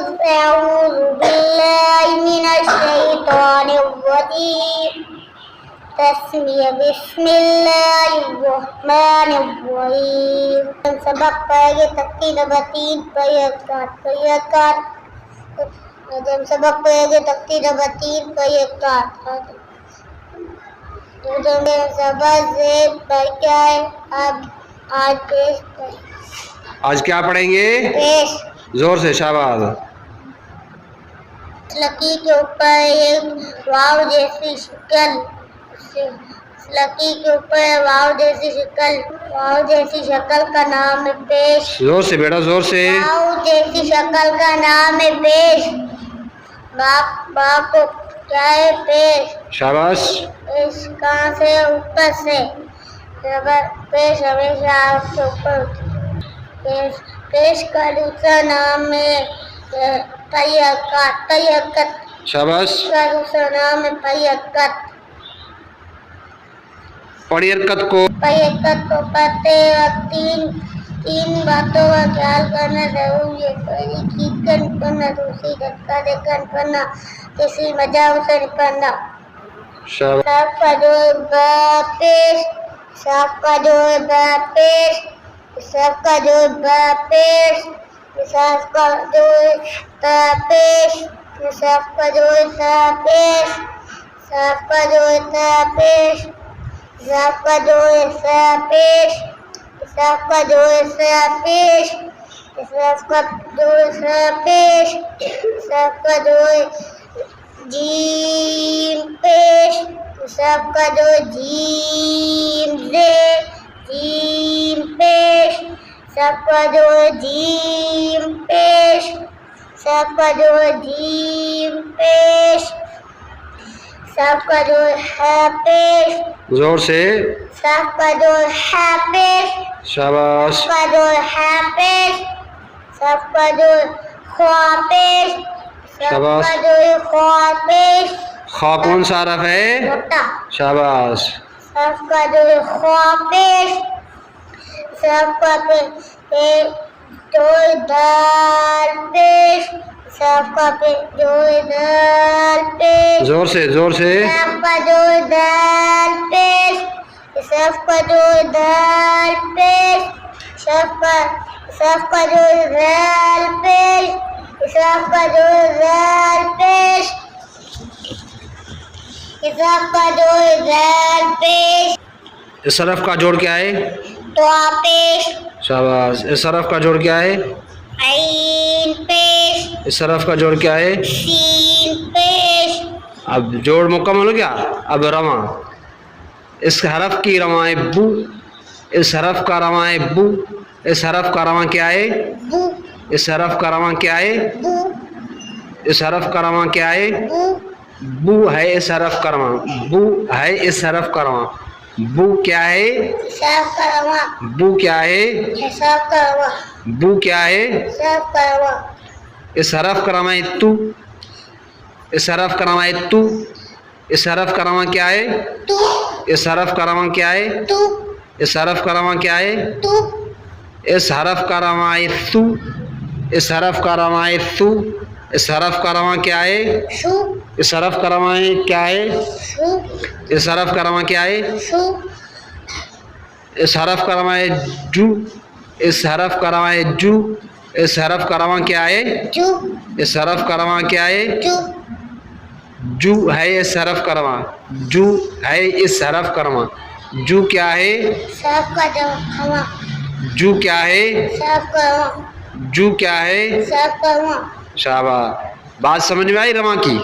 अऊज़ु बिल्लाहि मिनश शैतानिर रजीम तस्मीह बिस्मिल्लाहिर्रहमानिर्रहीम। सबक पढ़ेंगे तख्ती नंबर 3 जब सबक पढ़ेंगे तख्ती नंबर 3 सबक से पढ़ क्या है अब आज पेश आज क्या पढ़ेंगे? पेश जोर से, शाबाश। लकी के ऊपर एक वाव जैसी शक्ल, लकी के ऊपर वाव जैसी शक्ल का नाम है पेश। जोर से बेटा, जोर से। वाव जैसी शक्ल का नाम है पेश। बाप को क्या है पेश? शाबाश। पेश कहाँ से? ऊपर से। पेश हमेशा आपके ऊपर होती है। पेश का दूसरा नाम है तयक्कत। शाबाश। का दूसरा नाम है तयक्कत। पढ़ियरकत को पढ़ते वक्त तीन बातों का ख्याल करना जरूरी है। पहली खींच कर निपटना, दूसरी धक्का देकर निपटना, तीसरी मजाक से निपटना। सबका जो पेश, सबका जो पेश, सबका जो पेश, सबका जो पेश, सबका जो पेश, सबका जो पेश, सबका जो पेश, सबका जो पेश, सबका जो पेश, सबका जो जीम पेश, सबका जो जीम पेश, सबका जो जीम पेश, सबका जो जीम पेश, सबका जो है पेश। जोर से। सबका जो है पेश। शाबाश। सबका जो है पेश, सबका जो ख्वाब पेश, सबका जो ख्वाब पेश। खा कौन सा हरफ है? शाबाश। सबका जो ख्वाब पेश, सबका जो दाल पेश, सबका जो दाल पेश। जोर से, जोर से। सबका जो दाल पेश, सबका जो दाल पेश, सबका जो दाल पेश, सबका जो दाल पेश, सबका जो दाल पेश। इस हरफ का जोड़ क्या है? दुआ पेश। शाबाश। इस हरफ का जोड़ क्या है? आइन पेश। इस हरफ का जोड़ क्या है? सीन पेश। अब जोड़ मुकम्मल हो गया। अब रमा, इस हरफ की रवाएं बू, इस हरफ का रवाएं बू, इस हरफ का रवा क्या है? बू। इस हरफ का रवा क्या है? बू। इस हरफ का रवा क्या है? बू। बू है इस हरफ का रवा, बू है इस हरफ का रवा। बू क्या है? साफ करवा। बू क्या है? साफ करवा। बू क्या है? साफ करवा। इस हरफ का रवा है तू, इस हरफ का रवा है तू, इस हरफ का रवा क्या है? तू। इस हरफ का रवा क्या है? तू। इस हरफ का रवा क्या है? तू। इस हरफ का रवा है तू, इस हरफ का रवा है तू, इस हरफ का रवा क्या है? शू। इस हरफ का रवा है क्या है? शू। इस हरफ का रवा क्या है? शू। इस हरफ का रवा है जू, इस हरफ का रवा है जू, इस हरफ का रवा क्या है? जू। इस हरफ का रवा क्या है? जू। जू है इस हरफ का रवा, जू है इस हरफ का रवा। जू क्या है? साफ करवा। जू क्या है? साफ करवा। जू क्या है? साफ करवा। शाबाश। बात समझ में आई रमा की?